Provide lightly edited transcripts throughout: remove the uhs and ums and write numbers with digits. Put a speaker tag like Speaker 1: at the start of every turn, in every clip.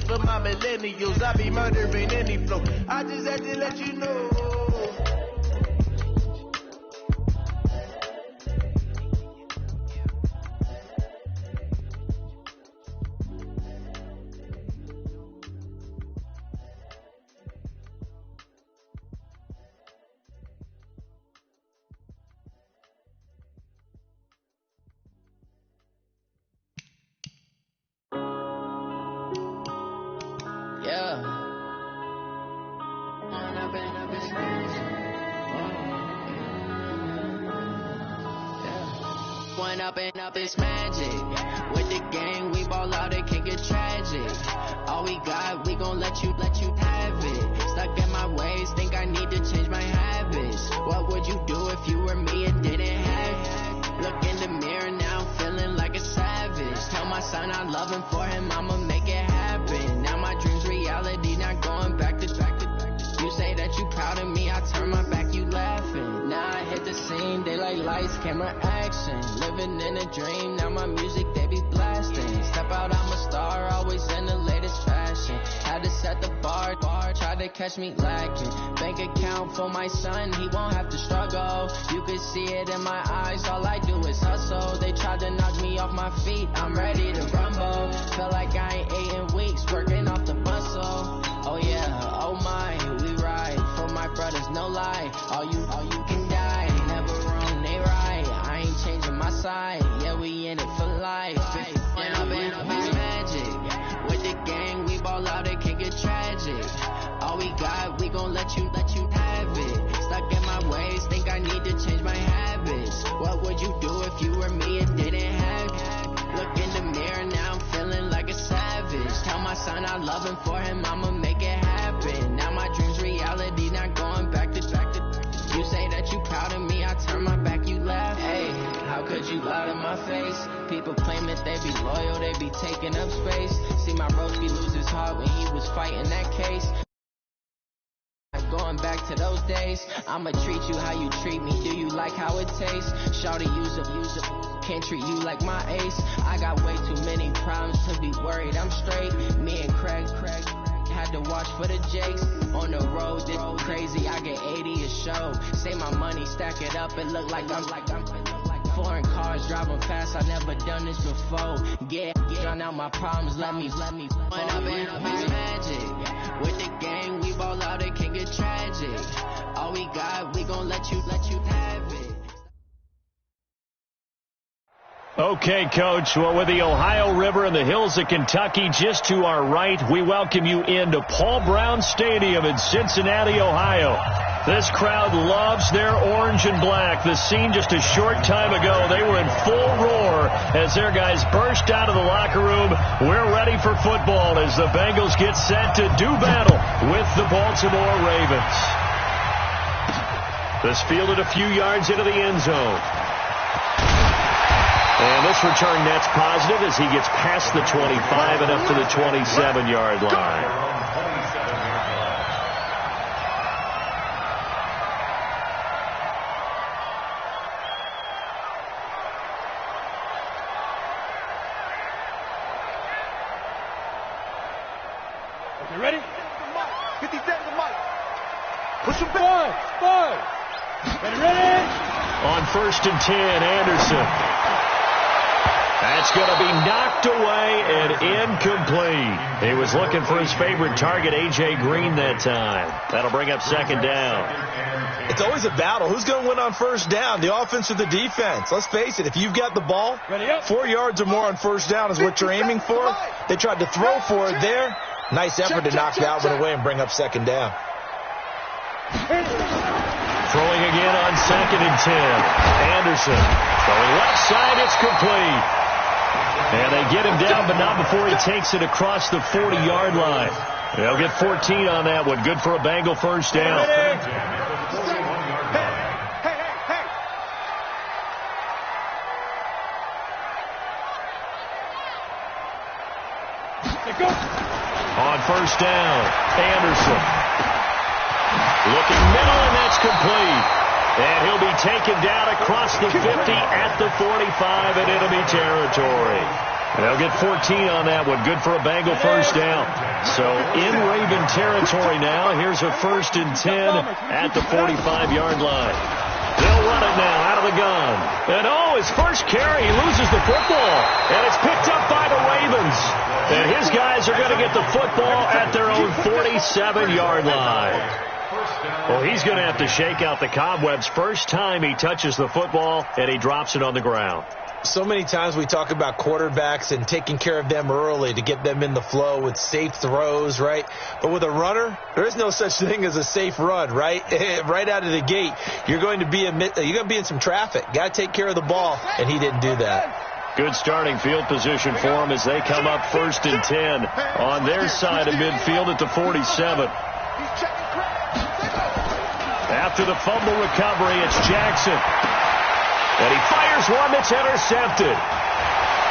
Speaker 1: this for my millennials. I be murdering any flow. I just had to let you know.
Speaker 2: Up it's magic. With the gang, we ball out, it can get tragic. All we got, we gon' let you have it. Stuck in my ways, think I need to change my habits. What would you do if you were me and didn't have it? Look in the mirror now, I'm feeling like a savage. Tell my son I love him, for him I'ma make it happen. Now my dream's reality, not going back to. You say that you proud of me, I turn my back, you laughing. Now I hit the scene, they like lights, camera, action. Living in a dream, now my music, they be blasting. Step out, I'm a star, always in the latest fashion. Had to set the bar, try to catch me lacking. Bank account for my son, he won't have to struggle. You could see it in my eyes, all I do is hustle. They tried to knock me off my feet, I'm ready to rumble. Feel like I ain't ate in weeks, working off the muscle. Oh yeah, oh my, we ride for my brothers, no lie. All you can die, never wrong, they right. I ain't changing my side, yeah, we in it for life. It's magic. With the gang, we ball out, it can get tragic. All we got, we gon' let you have it. Stuck in my ways, think I need to change my habits. What would you do if you were me and didn't have it? Look in the mirror, now I'm feeling like a savage. Tell my son I love him, for him I'ma make it happen. Now my dream's reality, not going back to. You say that you proud of me, I turn my back, you laugh. Hey, how could you lie to my face? People claim that they be loyal, they be taking up space. See my Rosie lose his heart when he was fighting that case. Going back to those days, I'ma treat you how you treat me. Do you like how it tastes? Shawty, use up. Can't treat you like my ace. I got way too many problems to be worried. I'm straight. Me and Craig had to watch for the Jakes. On the road, it's crazy. I get 80 a show. Say my money, stack it up. It look like I'm foreign cars driving fast. I never done this before. Drown out my problems. Let me. When I've been up, it's magic. With the gang, we ball out, it can get tragic. All we got, we gon' let you have it.
Speaker 3: Okay, Coach. Well, with the Ohio River and the hills of Kentucky just to our right, we welcome you into Paul Brown Stadium in Cincinnati, Ohio. This crowd loves their orange and black. The scene just a short time ago, they were in full roar as their guys burst out of the locker room. We're ready for football as the Bengals get set to do battle with the Baltimore Ravens. This fielded a few yards into the end zone. And this return net's positive as he gets past the 25 and up to the 27-yard line.
Speaker 4: You ready? 50 seconds of mic. Push him back. Five. Ready?
Speaker 3: On 1st and 10, Anderson. That's going to be knocked away and incomplete. He was looking for his favorite target, A.J. Green, that time. That'll bring up 2nd down.
Speaker 5: It's always a battle. Who's going to win on 1st down, the offense or the defense? Let's face it, if you've got the ball, 4 yards or more on 1st down is what you're aiming for. They tried to throw for it there. Nice effort to knock that one away and bring up 2nd down.
Speaker 3: Throwing again on 2nd and 10. Anderson throwing left side. It's complete. And they get him down, but not before he takes it across the 40-yard line. They'll get 14 on that one. Good for a Bengal 1st down. On 1st down, Anderson. Looking middle, and that's complete. And he'll be taken down across the 50 at the 45 in enemy territory. And they'll get 14 on that one. Good for a Bengal first down. So in Raven territory now. Here's a 1st and 10 at the 45-yard line. They'll run it now out of the gun. And his first carry, he loses the football. And it's picked up by the Ravens. And his guys are going to get the football at their own 47-yard line. Well, he's going to have to shake out the cobwebs. First time he touches the football, and he drops it on the ground.
Speaker 5: So many times we talk about quarterbacks and taking care of them early to get them in the flow with safe throws, right? But with a runner, there is no such thing as a safe run, right? Right out of the gate, you're going to be in some traffic. Got to take care of the ball, and he didn't do that.
Speaker 3: Good starting field position for them as they come up 1st and 10 on their side of midfield at the 47. After the fumble recovery, it's Jackson. And he fires one that's intercepted.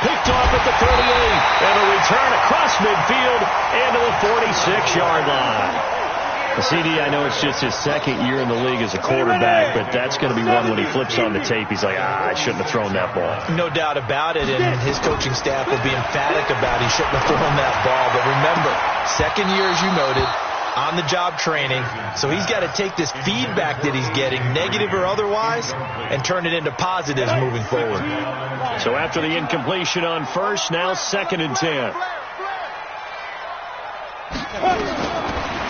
Speaker 3: Picked off at the 38. And a return across midfield into the 46-yard line. CD, I know it's just his 2nd year in the league as a quarterback, but that's going to be one when he flips on the tape. He's like, I shouldn't have thrown that ball.
Speaker 5: No doubt about it, and his coaching staff will be emphatic about he shouldn't have thrown that ball. But remember, 2nd year, as you noted, on-the-job training, so he's got to take this feedback that he's getting, negative or otherwise, and turn it into positives moving forward.
Speaker 3: So after the incompletion on first, now 2nd and 10.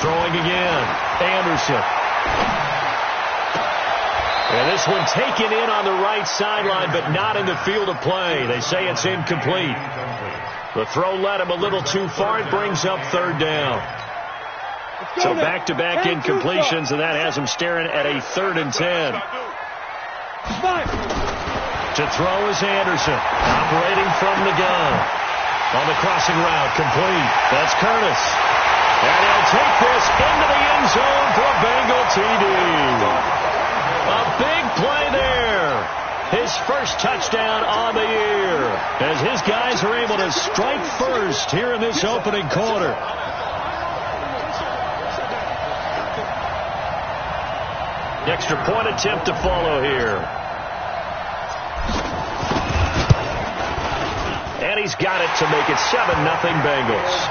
Speaker 3: Throwing again, Anderson. And this one taken in on the right sideline, but not in the field of play. They say it's incomplete. The throw led him a little too far. It brings up 3rd down. So back-to-back incompletions, and that has him staring at a 3rd and 10. To throw is Anderson, operating from the gun. On the crossing route, complete. That's Curtis. And he'll take this into the end zone for a Bengal TD. A big play there. His first touchdown on the year, as his guys are able to strike first here in this opening quarter. Extra point attempt to follow here. And he's got it to make it 7-0 Bengals.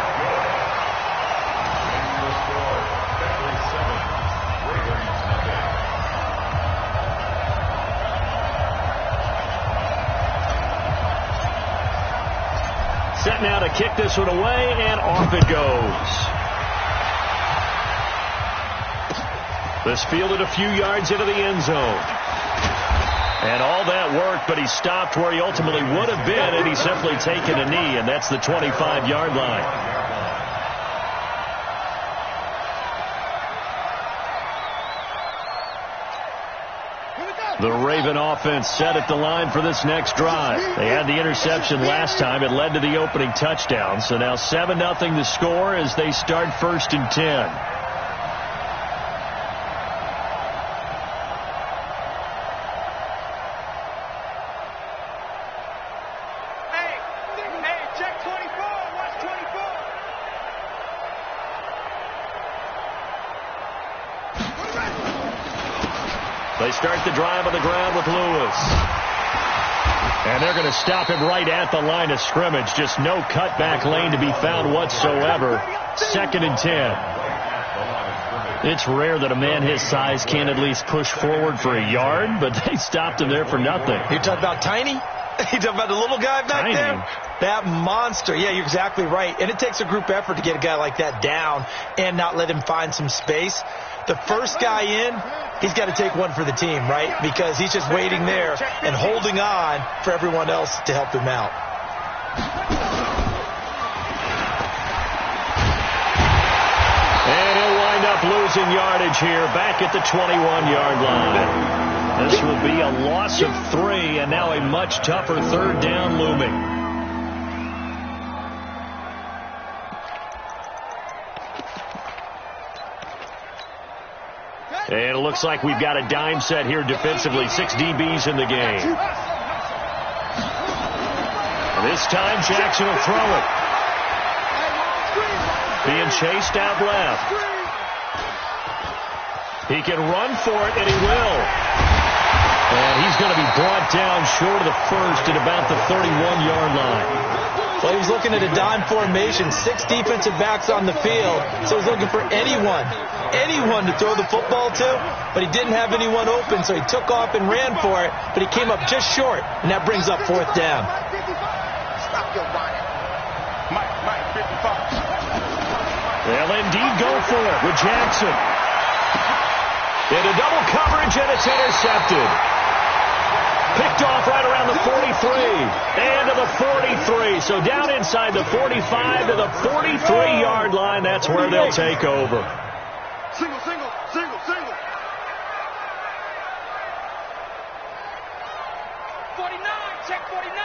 Speaker 3: Set now to kick this one away, and off it goes. This fielded a few yards into the end zone. And all that work, but he stopped where he ultimately would have been had he simply taken a knee, and that's the 25-yard line. The Raven offense set at the line for this next drive. They had the interception last time. It led to the opening touchdown. So now 7-0 the score as they start 1st and 10. They start the drive on the ground with Lewis. And they're going to stop him right at the line of scrimmage. Just no cutback lane to be found whatsoever. 2nd and 10. It's rare that a man his size can't at least push forward for a yard, but they stopped him there for nothing.
Speaker 5: You're talking about Tiny? You talking about the little guy back there? That monster. Yeah, you're exactly right. And it takes a group effort to get a guy like that down and not let him find some space. The first guy in, he's got to take one for the team, right? Because he's just waiting there and holding on for everyone else to help him out.
Speaker 3: And he'll wind up losing yardage here back at the 21-yard line. This will be a loss of 3, and now a much tougher 3rd down looming. And it looks like we've got a dime set here defensively. 6 DBs in the game. This time Jackson will throw it. Being chased out left. He can run for it, and he will. And he's going to be brought down short of the first at about the 31-yard line.
Speaker 5: Well, he was looking at a dime formation, 6 defensive backs on the field, so he was looking for anyone to throw the football to, but he didn't have anyone open, so he took off and ran for it, but he came up just short, and that brings up 4th down.
Speaker 4: Stop your whining. Mike, 55.
Speaker 3: They'll indeed go for it with Jackson. Into double coverage, and it's intercepted. Picked off right around the 43 and to the 43. So down inside the 45 to the 43-yard line. That's where they'll take over.
Speaker 4: Single. 49, check 49.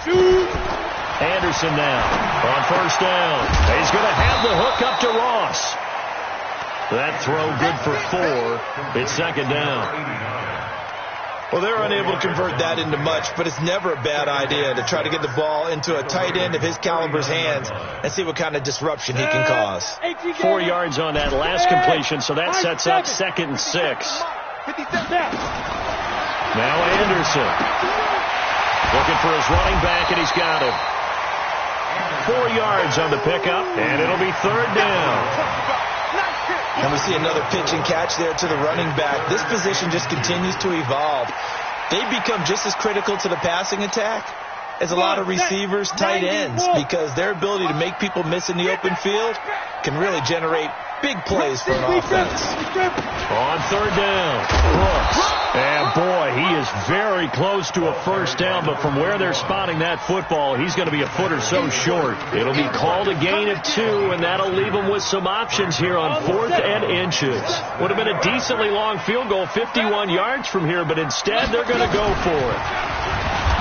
Speaker 4: Shoot.
Speaker 3: Anderson now on first down. He's going to have the hook up to Ross. That throw good for 4. It's 2nd down.
Speaker 5: Well, they're unable to convert that into much, but it's never a bad idea to try to get the ball into a tight end of his caliber's hands and see what kind of disruption he can cause.
Speaker 3: 4 yards on that last completion, so that sets up 2nd and 6. Now Anderson looking for his running back, and he's got him. 4 yards on the pickup, and it'll be 3rd down.
Speaker 5: And we see another pitch and catch there to the running back. This position just continues to evolve. They become just as critical to the passing attack as a lot of receivers, tight ends, because their ability to make people miss in the open field can really generate big plays for an offense.
Speaker 3: On 3rd down, Brooks. And boy, he is very close to a first down, but from where they're spotting that football, he's going to be a foot or so short. It'll be called a gain of 2, and that'll leave him with some options here on 4th and inches. Would have been a decently long field goal, 51 yards from here, but instead they're going to go for it.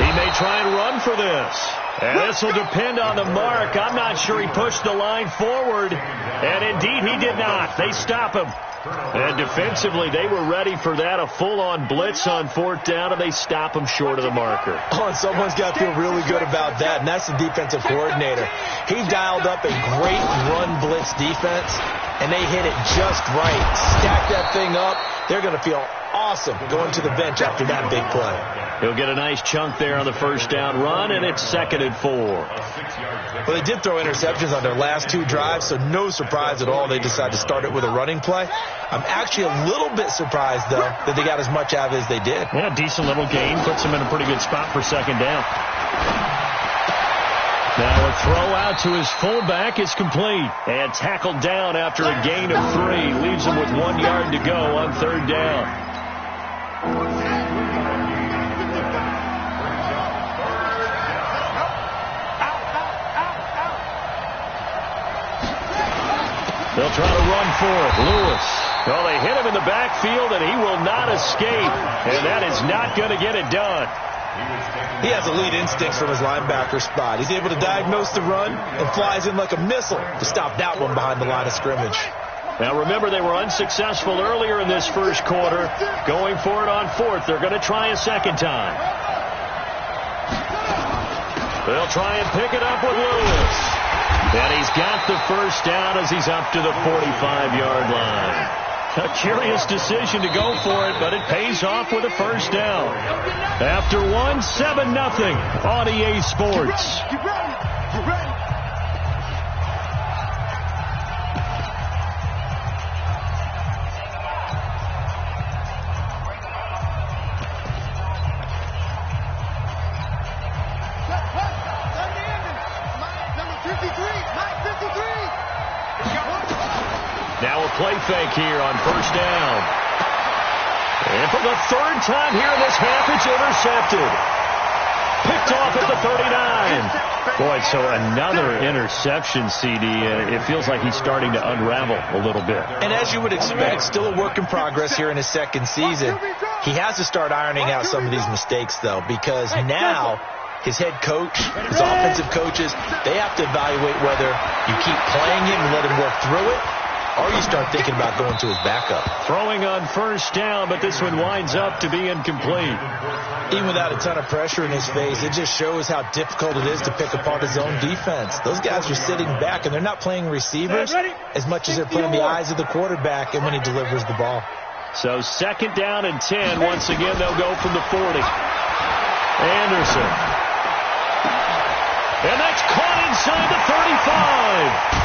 Speaker 3: He may try and run for this. And this will depend on the mark. I'm not sure he pushed the line forward. And indeed, he did not. They stop him. And defensively, they were ready for that, a full-on blitz on 4th down, and they stop him short of the marker.
Speaker 5: Oh, and someone's got to feel really good about that, and that's the defensive coordinator. He dialed up a great run blitz defense, and they hit it just right. Stack that thing up. They're going to feel awesome going to the bench after that big play.
Speaker 3: He'll get a nice chunk there on the first down run, and it's 2nd and 4.
Speaker 5: Well, they did throw interceptions on their last 2 drives, so no surprise at all they decided to start it with a running play. I'm actually a little bit surprised, though, that they got as much out of it as they did.
Speaker 3: Yeah, decent little gain. Puts them in a pretty good spot for 2nd down. Now a throw out to his fullback is complete. And tackled down after a gain of 3. Leaves him with 1 yard to go on 3rd down. They'll try to run for it. Lewis. Well, they hit him in the backfield, and he will not escape. And that is not going to get it done.
Speaker 5: He has elite instincts from his linebacker spot. He's able to diagnose the run and flies in like a missile to stop that one behind the line of scrimmage.
Speaker 3: Now, remember, they were unsuccessful earlier in this first quarter. Going for it on 4th. They're going to try a 2nd time. They'll try and pick it up with Lewis. And he's got the first down as he's up to the 45-yard line. A curious decision to go for it, but it pays off with a first down. After 1, 7-0 on EA Sports.
Speaker 4: Get ready.
Speaker 3: Now a play fake here on first down. And for the 3rd time here in this half, it's intercepted. Picked off at the 39. Boy, so another interception, CD. It feels like he's starting to unravel a little bit.
Speaker 5: And as you would expect, still a work in progress here in his 2nd season. He has to start ironing out some of these mistakes, though, because now his head coach, his offensive coaches, they have to evaluate whether you keep playing him and let him work through it, or you start thinking about going to his backup.
Speaker 3: Throwing on first down, but this one winds up to be incomplete.
Speaker 5: Even without a ton of pressure in his face, it just shows how difficult it is to pick apart his own defense. Those guys are sitting back, and they're not playing receivers as much as they're playing the eyes of the quarterback and when he delivers the ball.
Speaker 3: So 2nd down and 10. Once again, they'll go from the 40. Anderson. And that's caught inside the 35.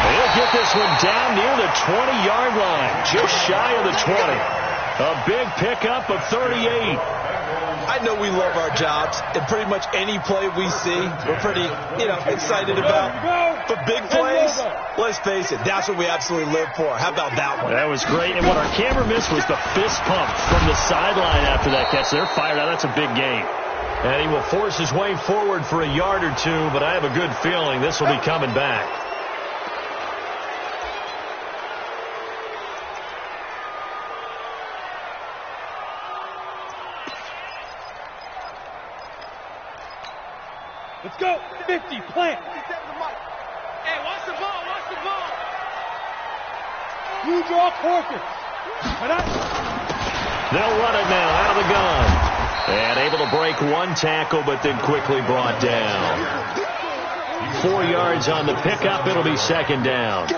Speaker 3: He'll get this one down near the 20-yard line, just shy of the 20. A big pickup of 38.
Speaker 5: I know we love our jobs, and pretty much any play we see, we're pretty, excited about. But big plays, let's face it, that's what we absolutely live for. How about that one?
Speaker 3: That was great, and what our camera missed was the fist pump from the sideline after that catch. They're fired out. That's a big gain. And he will force his way forward for a yard or two, but I have a good feeling this will be coming back.
Speaker 4: Let's go. 50, plant.
Speaker 1: Hey, watch the ball, watch the ball.
Speaker 4: You draw Corker.
Speaker 3: They'll run it now out of the gun. And able to break one tackle, but then quickly brought down. 4 yards on the pickup. It'll be 2nd down.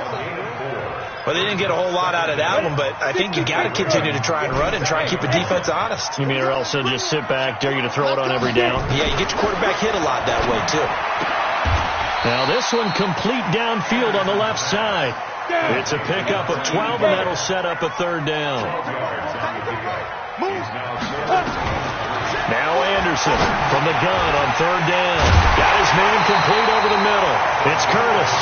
Speaker 5: Well, they didn't get a whole lot out of that one, but I think you got to continue to try and run and try and keep the defense honest.
Speaker 3: You mean, or else they'll just sit back, dare you to throw it on every down?
Speaker 5: Yeah, you get your quarterback hit a lot that way, too.
Speaker 3: Now this one complete downfield on the left side. It's a pickup of 12, and that'll set up a 3rd down. Now Anderson from the gun on 3rd down. Got his man complete over the middle. It's Curtis.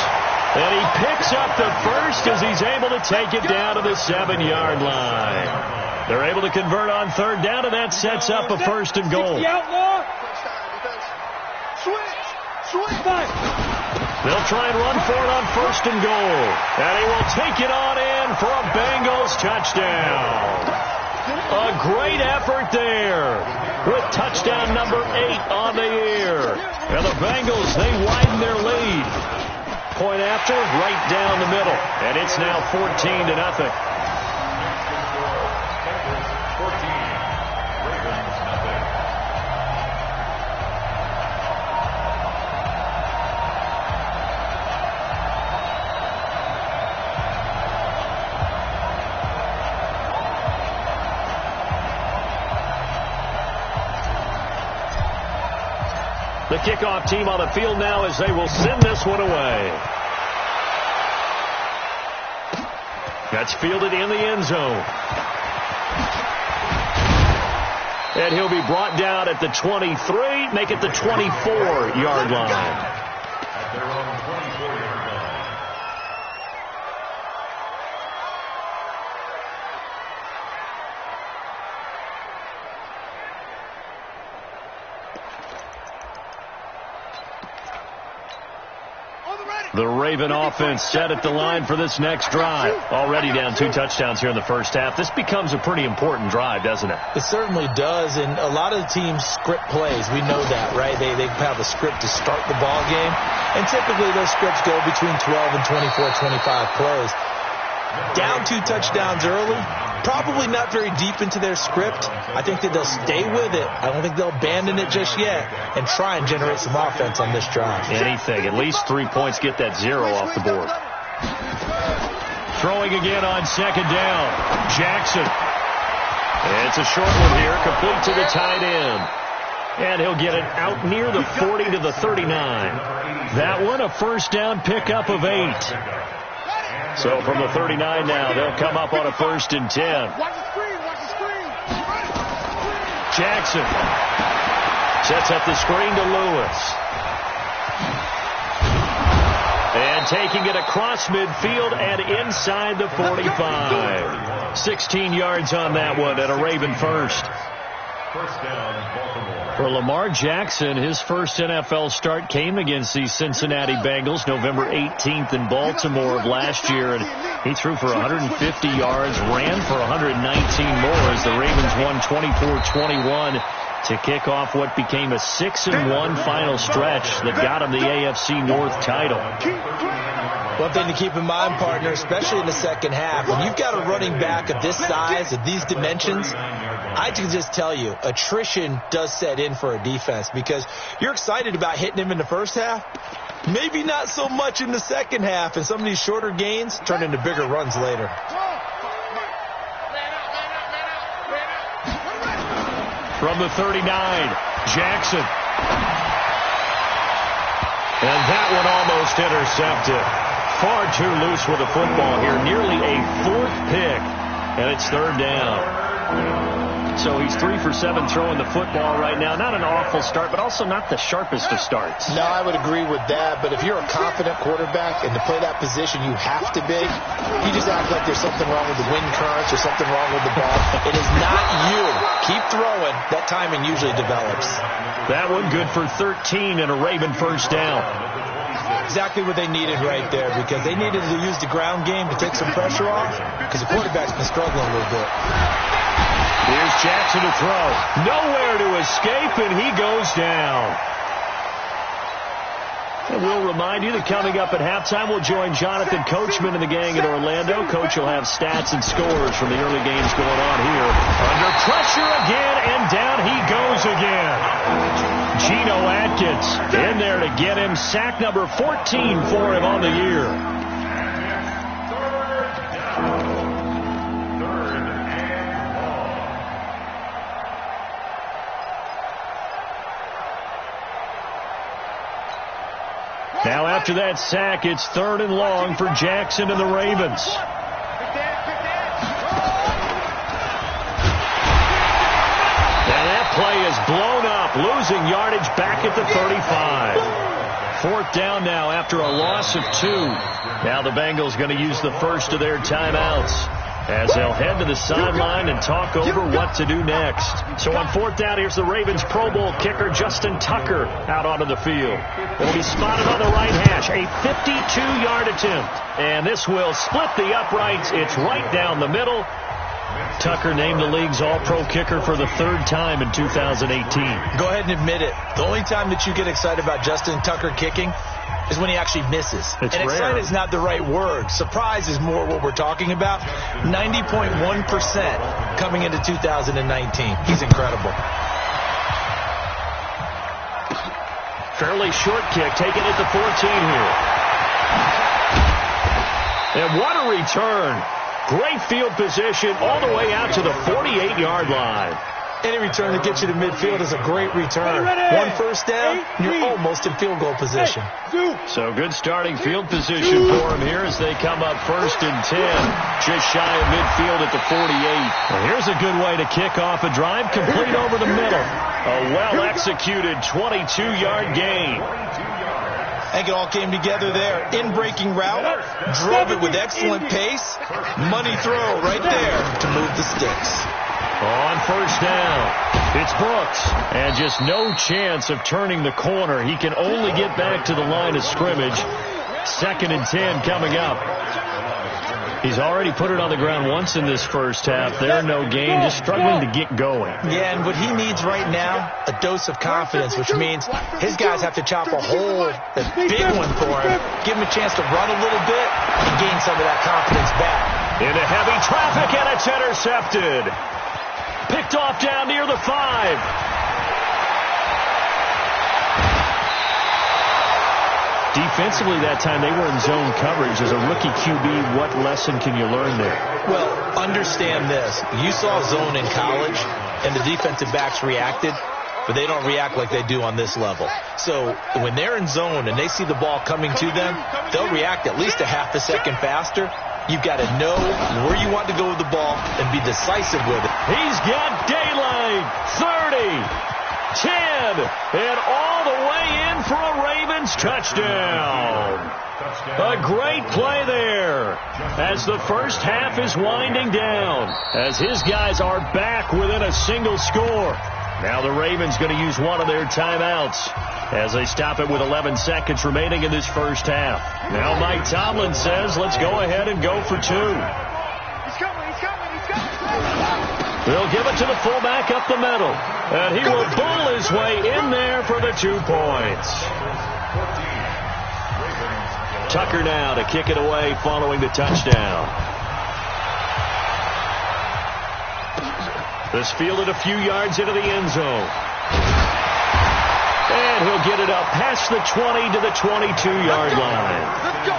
Speaker 3: And he picks up the first as he's able to take it down to the 7-yard line. They're able to convert on 3rd down, and that sets up a 1st and goal. They'll try and run for it on 1st and goal. And he will take it on in for a Bengals touchdown. A great effort there with touchdown number 8 on the year. And the Bengals, they widen their lead. Point after, right down the middle. And it's now 14-0. The kickoff team on the field now as they will send this one away. That's fielded in the end zone. And he'll be brought down at the 23, make it the 24-yard line. The Raven offense set at the line for this next drive. Already down 2 touchdowns here in the first half. This becomes a pretty important drive, doesn't it?
Speaker 5: It certainly does, and a lot of the teams script plays. We know that, right? They have a script to start the ball game, and typically those scripts go between 12 and 24, 25 plays. Down 2 touchdowns early, probably not very deep into their script. I think that they'll stay with it. I don't think they'll abandon it just yet and try and generate some offense on this drive.
Speaker 3: Anything. At least 3 points, get that 0 off the board. Throwing again on 2nd down. Jackson. It's a short one here, complete to the tight end. And he'll get it out near the 40 to the 39. That one, a 1st down pickup of 8. So from the 39 now, they'll come up on a 1st and 10. Jackson sets up the screen to Lewis. And taking it across midfield and inside the 45. 16 yards on that one and a Raven first.
Speaker 6: First down, Baltimore.
Speaker 3: For Lamar Jackson, his first NFL start came against the Cincinnati Bengals November 18th in Baltimore of last year, and he threw for 150 yards, ran for 119 more as the Ravens won 24-21 to kick off what became a 6-1 final stretch that got him the AFC North title.
Speaker 5: One thing to keep in mind, partner, especially in the second half, when you've got a running back of this size, of these dimensions, I can just tell you, attrition does set in for a defense because you're excited about hitting him in the first half. Maybe not so much in the second half, and some of these shorter gains turn into bigger runs later.
Speaker 3: from the 39. Jackson. And that one almost intercepted. Far too loose with the football here. Nearly a 4th pick. And it's 3rd down. So he's 3 for 7 throwing the football right now. Not an awful start, but also not the sharpest of starts.
Speaker 5: No, I would agree with that. But if you're a confident quarterback and to play that position you have to be, you just act like there's something wrong with the wind currents or something wrong with the ball. It is not you. Keep throwing. That timing usually develops.
Speaker 3: That one good for 13 and a Raven first down.
Speaker 5: Exactly what they needed right there, because they needed to use the ground game to take some pressure off, because the quarterback's been struggling a little bit.
Speaker 3: Here's Jackson to throw. Nowhere to escape, and he goes down. And we'll remind you that coming up at halftime, we'll join Jonathan Coachman and the gang in Orlando. Coach will have stats and scores from the early games going on here. Under pressure again, and down he goes again. Geno Atkins in there to get him. Sack number 14 for him on the year. Now after that sack, it's 3rd and long for Jackson and the Ravens. And that play is blown up, losing yardage back at the 35. 4th down now after a loss of 2. Now the Bengals going to use the first of their timeouts as they'll head to the sideline and talk over what to do next. So on 4th down, here's the Ravens Pro Bowl kicker Justin Tucker out onto the field. It'll be spotted on the right hash, a 52-yard attempt. And this will split the uprights. It's right down the middle. Tucker named the league's all-pro kicker for the 3rd time in 2018.
Speaker 5: Go ahead and admit it. The only time that you get excited about Justin Tucker kicking is when he actually misses.
Speaker 3: It's
Speaker 5: and
Speaker 3: rare.
Speaker 5: Excited is not the right word. Surprise is more what we're talking about. 90.1% coming into 2019. He's incredible.
Speaker 3: Fairly short kick taken at the 14 here. And what a return. Great field position all the way out to the 48-yard line.
Speaker 5: Any return that gets you to midfield is a great return. 1 first down, you're almost in field goal position.
Speaker 3: So good starting field position for him here as they come up 1st and 10. Just shy of midfield at the 48. Well, here's a good way to kick off a drive, complete over the middle. A well-executed 22-yard gain.
Speaker 5: I think it all came together there. In-breaking route, drove it with excellent pace. Money throw right there to move the sticks.
Speaker 3: On 1st down, it's Brooks. And just no chance of turning the corner. He can only get back to the line of scrimmage. 2nd and 10 coming up. He's already put it on the ground once in this first half. There, no gain, just struggling to get going.
Speaker 5: Yeah, and what he needs right now, a dose of confidence, which means his guys have to chop a hole, a big one for him, give him a chance to run a little bit and gain some of that confidence back.
Speaker 3: Into heavy traffic, and it's intercepted. Picked off down near the 5. Defensively that time, they were in zone coverage. As a rookie QB, what lesson can you learn there?
Speaker 5: Well, understand this. You saw zone in college, and the defensive backs reacted, but they don't react like they do on this level. So when they're in zone and they see the ball coming to them, they'll react at least a half a second faster. You've got to know where you want to go with the ball and be decisive with it.
Speaker 3: He's got daylight. 30, 10, and all the way in for a Ravens touchdown. A great play there as the first half is winding down, as his guys are back within a single score. Now the Ravens going to use one of their timeouts as they stop it with 11 seconds remaining in this first half. Now Mike Tomlin says, let's go ahead and go for 2.
Speaker 4: He's coming.
Speaker 3: They'll give it to the fullback up the middle, and he will bull his way in there for the 2 points. Tucker now to kick it away following the touchdown. This fielded a few yards into the end zone. And he'll get it up past the 20 to the 22-yard line.
Speaker 4: Let's go.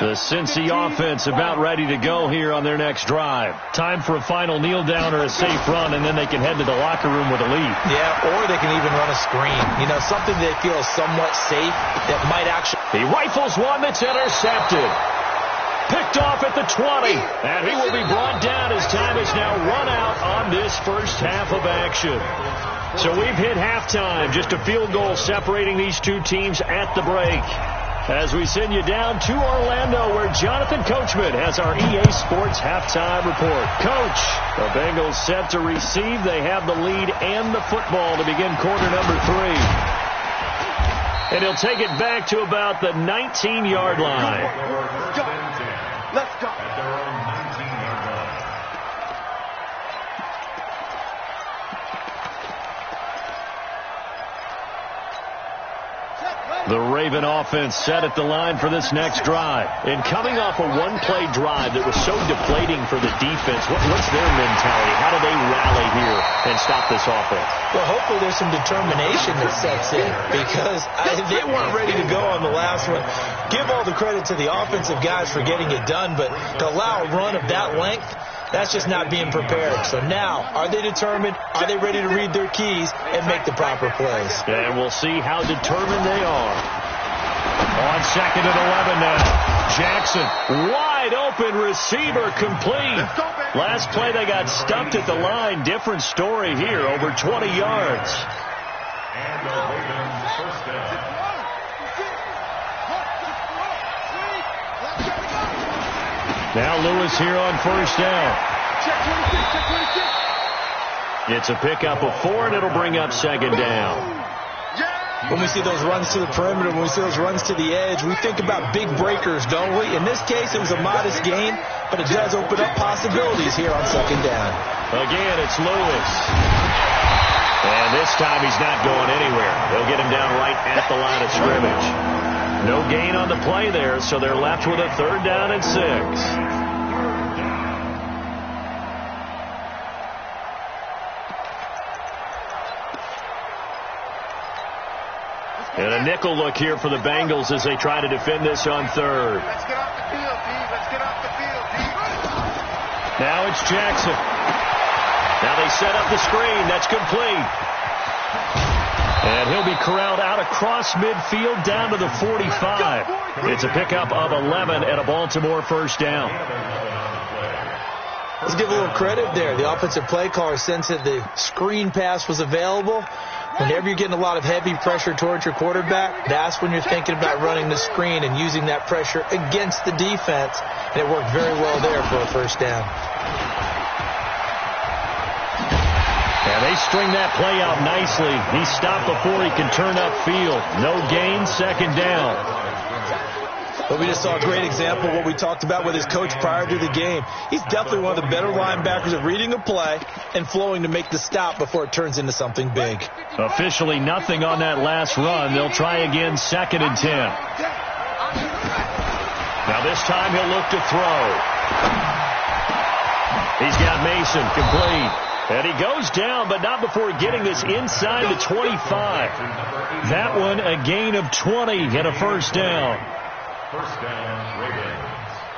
Speaker 3: The Cincy offense about ready to go here on their next drive. Time for a final kneel down or a safe run, and then they can head to the locker room with a lead.
Speaker 5: Yeah, or they can even run a screen. You know, something they feel is somewhat safe that might actually...
Speaker 3: He rifles one that's intercepted. Picked off at the 20, and he will be brought down as time is now run out on this first half of action. So we've hit halftime, just a field goal separating these two teams at the break. As we send you down to Orlando, where Jonathan Coachman has our EA Sports halftime report. Coach, the Bengals set to receive. They have the lead and the football to begin quarter number 3. And he'll take it back to about the 19-yard line.
Speaker 4: Let's go.
Speaker 6: At their own 19-yard line.
Speaker 3: The Raven offense set at the line for this next drive. And coming off a one-play drive that was so deflating for the defense, what's their mentality? How do they rally here and stop this offense?
Speaker 5: Well, hopefully there's some determination that sets in, because they weren't ready to go on the last one. Give all the credit to the offensive guys for getting it done, but to allow a run of that length, that's just not being prepared. So now, are they determined? Are they ready to read their keys and make the proper plays?
Speaker 3: And we'll see how determined they are. On second and 11 now. Jackson, wide open receiver, complete. Last play they got stumped at the line. Different story here, over 20 yards.
Speaker 6: And the Ravens first down.
Speaker 3: Now Lewis here on first down. It's a pickup of 4, and it'll bring up second down.
Speaker 5: When we see those runs to the perimeter, when we see those runs to the edge, we think about big breakers, don't we? In this case, it was a modest gain, but it does open up possibilities here on second down.
Speaker 3: Again, it's Lewis. And this time he's not going anywhere. They'll get him down right at the line of scrimmage. No gain on the play there, so they're left with a third down and 6. And a nickel look here for the Bengals as they try to defend this on third.
Speaker 4: Let's get off the field, D. Let's get off the field, D.
Speaker 3: Now it's Jackson. Now they set up the screen. That's complete. And he'll be corralled out across midfield down to the 45. It's a pickup of 11 and a Baltimore first down.
Speaker 5: Let's give a little credit there. The offensive play caller sensed that the screen pass was available. Whenever you're getting a lot of heavy pressure towards your quarterback, that's when you're thinking about running the screen and using that pressure against the defense. And it worked very well there for a first down.
Speaker 3: And they string that play out nicely. He stopped before he can turn upfield. No gain, second down.
Speaker 5: But we just saw a great example of what we talked about with his coach prior to the game. He's definitely one of the better linebackers at reading a play and flowing to make the stop before it turns into something big.
Speaker 3: Officially nothing on that last run. They'll try again, second and 10. Now this time he'll look to throw. He's got Mason, complete. And he goes down, but not before getting this inside the 25. That one a gain of 20 and a first down.
Speaker 6: First down, Ravens.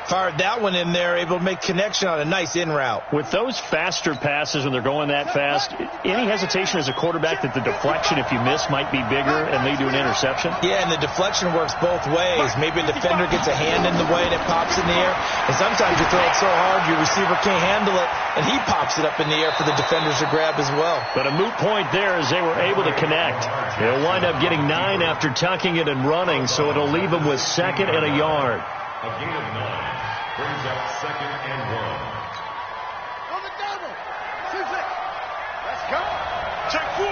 Speaker 5: Fired that one in there, able to make connection on a nice in route.
Speaker 3: With those faster passes when they're going that fast, any hesitation as a quarterback that the deflection, if you miss, might be bigger and lead to an interception?
Speaker 5: Yeah, and the deflection works both ways. Maybe a defender gets a hand in the way and it pops in the air. And sometimes you throw it so hard your receiver can't handle it, and he pops it up in the air for the defenders to grab as well.
Speaker 3: But a moot point there as they were able to connect. They'll wind up getting 9 after tucking it and running, so it'll leave them with second and a yard.
Speaker 6: A gain of 9 brings up second and 1.
Speaker 4: On the double. 2-6. Let's go. Check 4.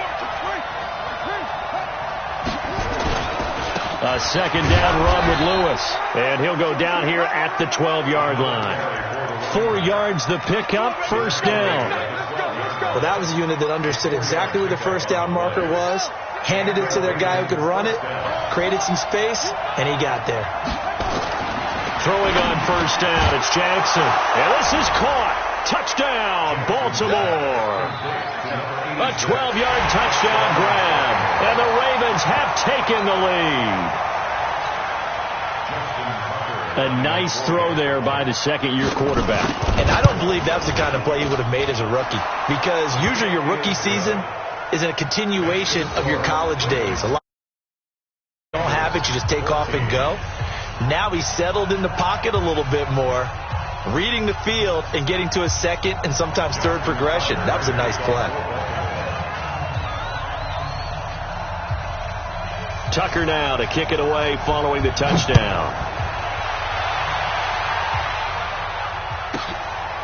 Speaker 3: A second down run with Lewis. And he'll go down here at the 12-yard line. 4 yards the pickup, first down.
Speaker 5: Well, that was a unit that understood exactly where the first down marker was, handed it to their guy who could run it, created some space, and he got there.
Speaker 3: Throwing on first down, it's Jackson. And this is caught. Touchdown, Baltimore. A 12-yard touchdown grab. And the Ravens have taken the lead. A nice throw there by the second-year quarterback.
Speaker 5: And I don't believe that's the kind of play he would have made as a rookie, because usually your rookie season is a continuation of your college days. A lot of don't have it, you just take off and go. Now he's settled in the pocket a little bit more, reading the field and getting to a second and sometimes third progression. That was a nice play.
Speaker 3: Tucker now to kick it away following the touchdown.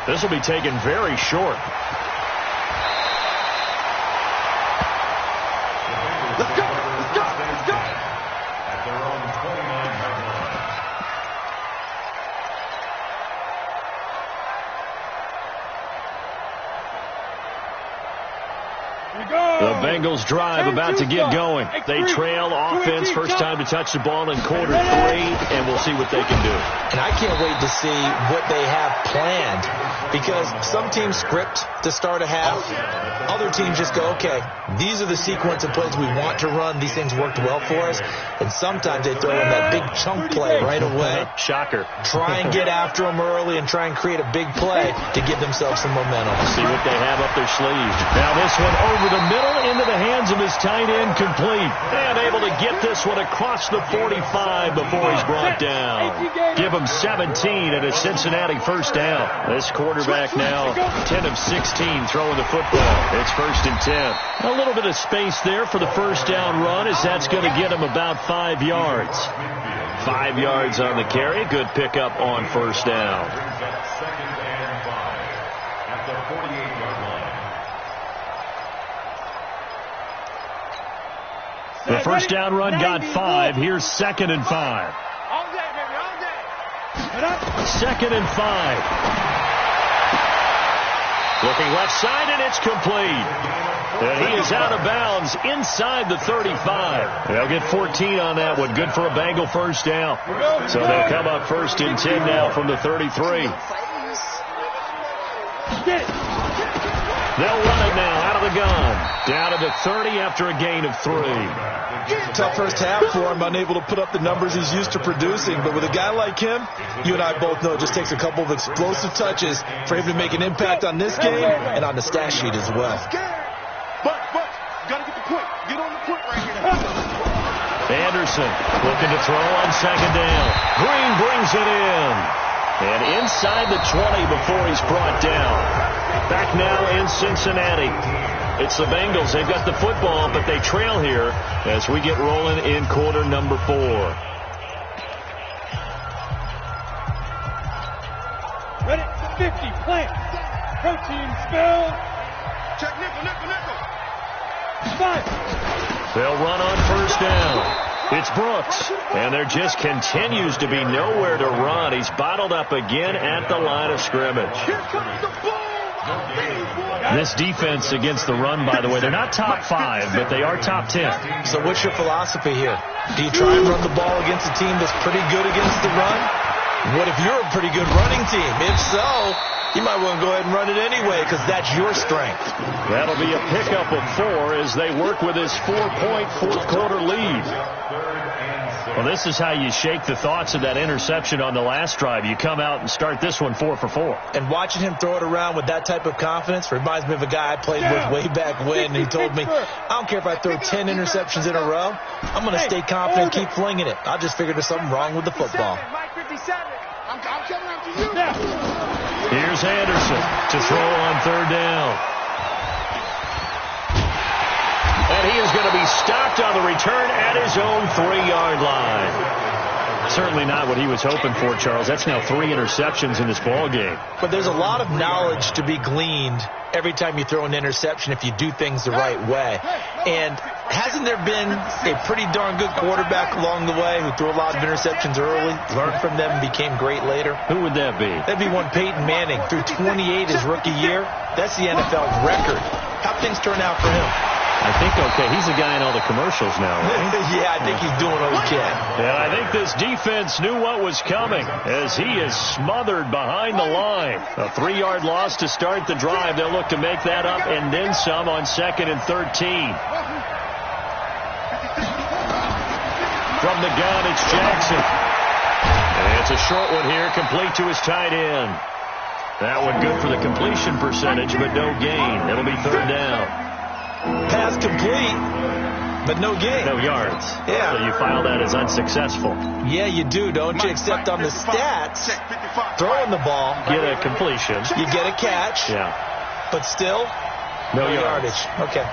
Speaker 3: This will be taken very short.
Speaker 4: Let's go! Let's go! Let's go!
Speaker 6: At their own 29-yard line.
Speaker 3: The Bengals drive about to get going. They trail offense first time to touch the ball in quarter 3, and we'll see what they can do.
Speaker 5: And I can't wait to see what they have planned, because some teams script to start a half. Other teams just go, okay, these are the sequence of plays we want to run. These things worked well for us. And sometimes they throw in that big chunk play right away.
Speaker 3: Shocker.
Speaker 5: Try and get after them early and try and create a big play to give themselves some momentum.
Speaker 3: See what they have up their sleeve. Now this one over the middle into the hands of his tight end, complete. And able to get this one across the 45 before he's brought down. Give him 17 at a Cincinnati first down. This quarterback now 10 of 16 throwing the football. It's 1st and 10. A little bit of space there for the first down run, as that's going to get him about 5 yards. 5 yards on the carry. Good pickup on first down.
Speaker 6: Brings up 2nd and 5 at the 48-yard line.
Speaker 3: The first down run got 5. Here's 2nd and 5.
Speaker 4: All day, baby, all day.
Speaker 3: 2nd and 5. Looking left side, and it's complete. And he is out of bounds inside the 35. They'll get 14 on that one. Good for a Bengal first down. So they'll come up 1st and 10 now from the 33. They'll run it now out of the gun. Down to the 30 after a gain of 3.
Speaker 5: Tough first half for him, unable to put up the numbers he's used to producing. But with a guy like him, you and I both know it just takes a couple of explosive touches for him to make an impact on this game and on the stat sheet as well.
Speaker 4: But, you gotta get the point. Get on the point right here.
Speaker 3: Anderson looking to throw on 2nd down. Green brings it in. And inside the 20 before he's brought down. Back now in Cincinnati. It's the Bengals. They've got the football, but they trail here as we get rolling in quarter number 4.
Speaker 4: Ready? 50, plant. Protein spill. Check nickel. 5.
Speaker 3: They'll run on first down. It's Brooks, and there just continues to be nowhere to run. He's bottled up again at the line of scrimmage.
Speaker 4: Here comes the ball.
Speaker 3: This defense against the run, by the way, they're not top 5, but they are top 10.
Speaker 5: So what's your philosophy here? Do you try and run the ball against a team that's pretty good against the run? What if you're a pretty good running team? If so, you might want to go ahead and run it anyway, because that's your strength.
Speaker 3: That'll be a pickup of 4 as they work with his 4-point fourth-quarter lead. Well, this is how you shake the thoughts of that interception on the last drive. You come out and start this one 4 for 4.
Speaker 5: And watching him throw it around with that type of confidence reminds me of a guy I played with way back when. And he told me, I don't care if I throw 10 interceptions in a row. I'm going to stay confident and keep flinging it. I just figured there's something wrong with the football.
Speaker 4: Mike 57. I'm coming after you.
Speaker 3: Here's Anderson to throw on 3rd down. And he is going to be stopped on the return at his own 3-yard line. Certainly not what he was hoping for, Charles. That's now 3 interceptions in this ball game.
Speaker 5: But there's a lot of knowledge to be gleaned every time you throw an interception if you do things the right way. And hasn't there been a pretty darn good quarterback along the way who threw a lot of interceptions early, learned from them, and became great later?
Speaker 3: Who would that be?
Speaker 5: That'd be one Peyton Manning. Threw 28 his rookie year. That's the NFL record. How'd things turn out for him?
Speaker 3: I think okay. He's a guy in all the commercials now, right?
Speaker 5: Yeah, I think he's doing okay.
Speaker 3: And I think this defense knew what was coming as he is smothered behind the line. A 3-yard loss to start the drive. They'll look to make that up and then some on 2nd and 13. From the gun, it's Jackson. It's a short one here, complete to his tight end. That one good for the completion percentage, but no gain. It'll be third down.
Speaker 5: Pass complete, but no gain.
Speaker 3: No yards.
Speaker 5: Yeah.
Speaker 3: So you file that as unsuccessful.
Speaker 5: Yeah, you do, don't you? Except on the stats, throwing the ball.
Speaker 3: Get a completion.
Speaker 5: You get a catch.
Speaker 3: Yeah.
Speaker 5: But still,
Speaker 3: no yardage.
Speaker 5: Okay.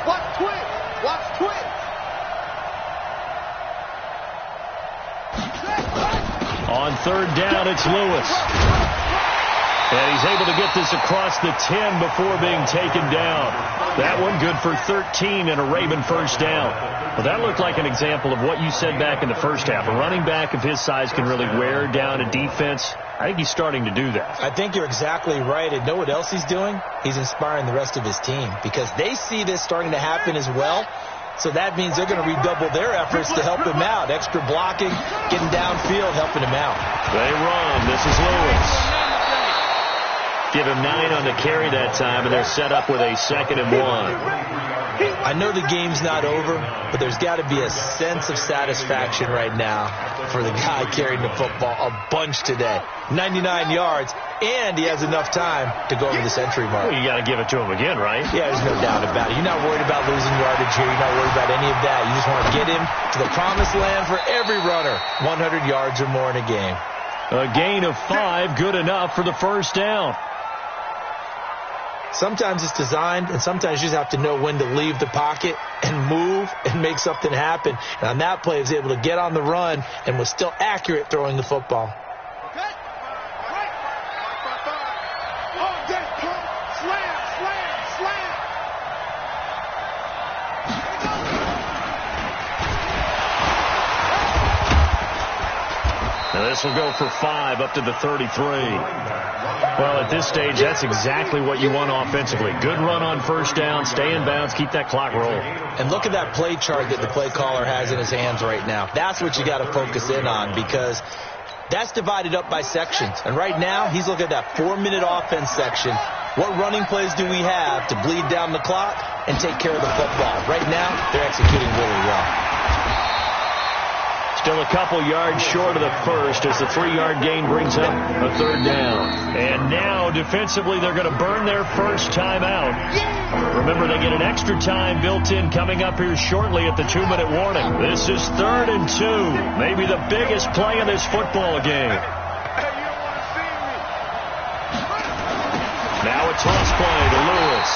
Speaker 4: Watch twins. Watch twins.
Speaker 3: On third down, it's Lewis. And he's able to get this across the 10 before being taken down. That one good for 13 and a Raven first down. Well, that looked like an example of what you said back in the first half. A running back of his size can really wear down a defense. I think he's starting to do that.
Speaker 5: I think you're exactly right. And know what else he's doing? He's inspiring the rest of his team because they see this starting to happen as well. So that means they're going to redouble their efforts to help him out. Extra blocking, getting downfield, helping him out.
Speaker 3: They run. This is Lewis. Give him 9 on the carry that time, and they're set up with a 2nd and 1.
Speaker 5: I know the game's not over, but there's got to be a sense of satisfaction right now for the guy carrying the football a bunch today. 99 yards, and he has enough time to go over the century mark.
Speaker 3: Well, you got to give it to him again, right?
Speaker 5: Yeah, there's no doubt about it. You're not worried about losing yardage here. You're not worried about any of that. You just want to get him to the promised land for every runner. 100 yards or more in a game.
Speaker 3: A gain of 5, good enough for the first down.
Speaker 5: Sometimes it's designed, and sometimes you just have to know when to leave the pocket and move and make something happen. And on that play, he was able to get on the run and was still accurate throwing the football.
Speaker 3: Now this will go for 5 up to the 33. Well, at this stage, that's exactly what you want offensively. Good run on first down, stay in bounds, keep that clock rolling.
Speaker 5: And look at that play chart that the play caller has in his hands right now. That's what you got to focus in on because that's divided up by sections. And right now, he's looking at that 4-minute offense section. What running plays do we have to bleed down the clock and take care of the football? Right now, they're executing really well.
Speaker 3: Still a couple yards short of the first as the 3-yard gain brings up a third down. And now, defensively, they're going to burn their first timeout. Remember, they get an extra time built in coming up here shortly at the 2-minute warning. This is 3rd and 2, maybe the biggest play in this football game. Now a toss play to Lewis.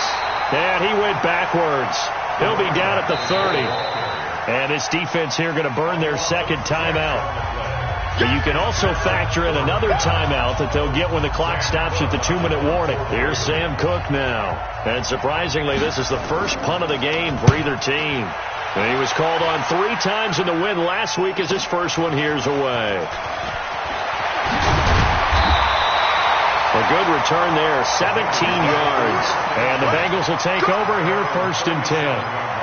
Speaker 3: And he went backwards. He'll be down at the 30. And this defense here going to burn their second timeout. But you can also factor in another timeout that they'll get when the clock stops at the 2-minute warning. Here's Sam Cook now. And surprisingly, this is the first punt of the game for either team. And he was called on 3 times in the win last week as his first one here's away. A good return there, 17 yards. And the Bengals will take over here 1st and 10.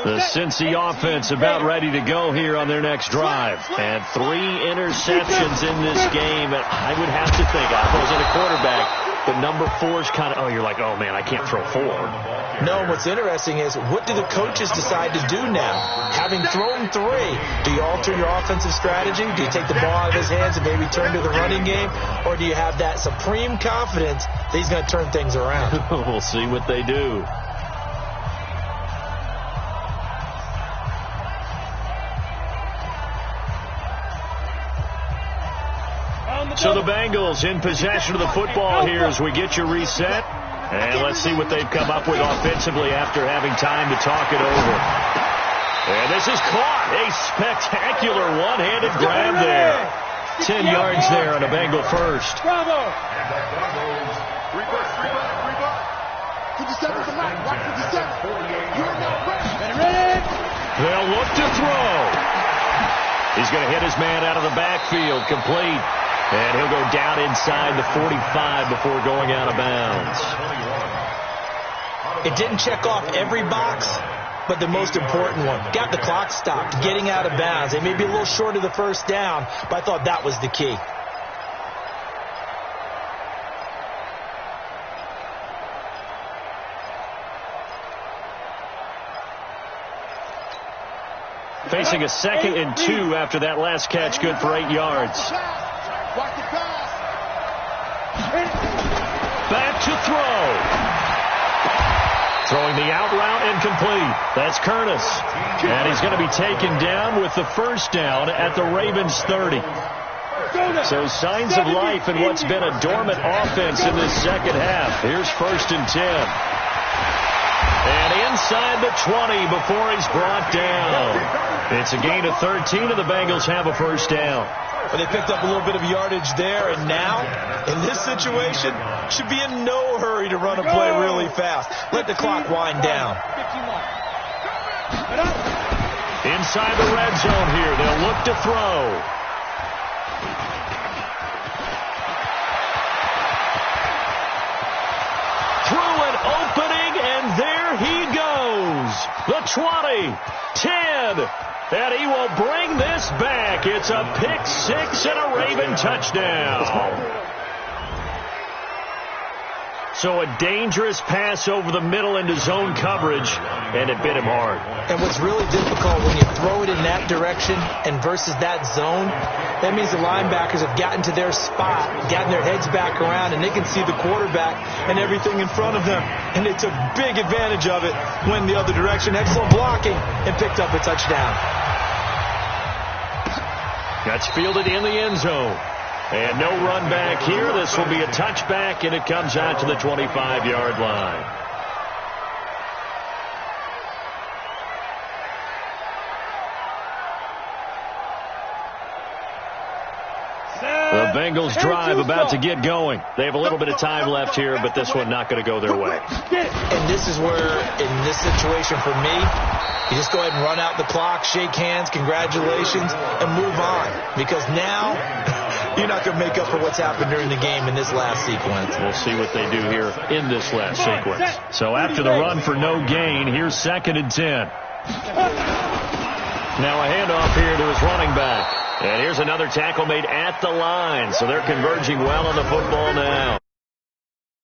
Speaker 3: The Cincy offense about ready to go here on their next drive. And 3 interceptions in this game. And I would have to think, I wasn't a quarterback, but number 4 is kind of, you're like, oh, man, I can't throw 4.
Speaker 5: No, what's interesting is what do the coaches decide to do now? Having thrown 3, do you alter your offensive strategy? Do you take the ball out of his hands and maybe turn to the running game? Or do you have that supreme confidence that he's going to turn things around?
Speaker 3: We'll see what they do. So the Bengals in possession of the football here as we get you reset. And let's see what they've come up with offensively after having time to talk it over. And this is caught. A spectacular one-handed grab there. 10 yards there on a Bengal first.
Speaker 4: Bravo. 57 to the line. Watch 57. You're not ready.
Speaker 3: They'll look to throw. He's going to hit his man out of the backfield. Complete. And he'll go down inside the 45 before going out of bounds.
Speaker 5: It didn't check off every box, but the most important one. Got the clock stopped, getting out of bounds. They may be a little short of the first down, but I thought that was the key.
Speaker 3: Facing a 2nd and 2 after that last catch, good for 8 yards. Back to throw. Throwing the out route incomplete. That's Curtis. And he's going to be taken down with the first down at the Ravens 30. So signs of life in what's been a dormant offense in this second half. Here's 1st and 10. And inside the 20 before he's brought down. It's a gain of 13, and the Bengals have a first down.
Speaker 5: Well, they picked up a little bit of yardage there, and now, in this situation, should be in no hurry to run a play really fast. Let the clock wind down.
Speaker 3: Inside the red zone here, they'll look to throw. Through an opening, and there he goes. The 20, 10, and he will bring this back. It's a pick six and a Raven touchdown. So a dangerous pass over the middle into zone coverage, and it bit him hard.
Speaker 5: And what's really difficult when you throw it in that direction and versus that zone, that means the linebackers have gotten to their spot, gotten their heads back around, and they can see the quarterback and everything in front of them. And they took big advantage of it, went the other direction, excellent blocking, and picked up a touchdown.
Speaker 3: That's fielded in the end zone. And no run back here. This will be a touchback, and it comes out to the 25-yard line. The Bengals drive about to get going. They have a little bit of time left here, but this one not going to go their way.
Speaker 5: And this is where, in this situation for me, you just go ahead and run out the clock, shake hands, congratulations, and move on. Because now you're not going to make up for what's happened during the game in this last sequence.
Speaker 3: We'll see what they do here in this last sequence. So after the run for no gain, here's 2nd and 10. Now a handoff here to his running back. And here's another tackle made at the line. So they're converging well on the football now.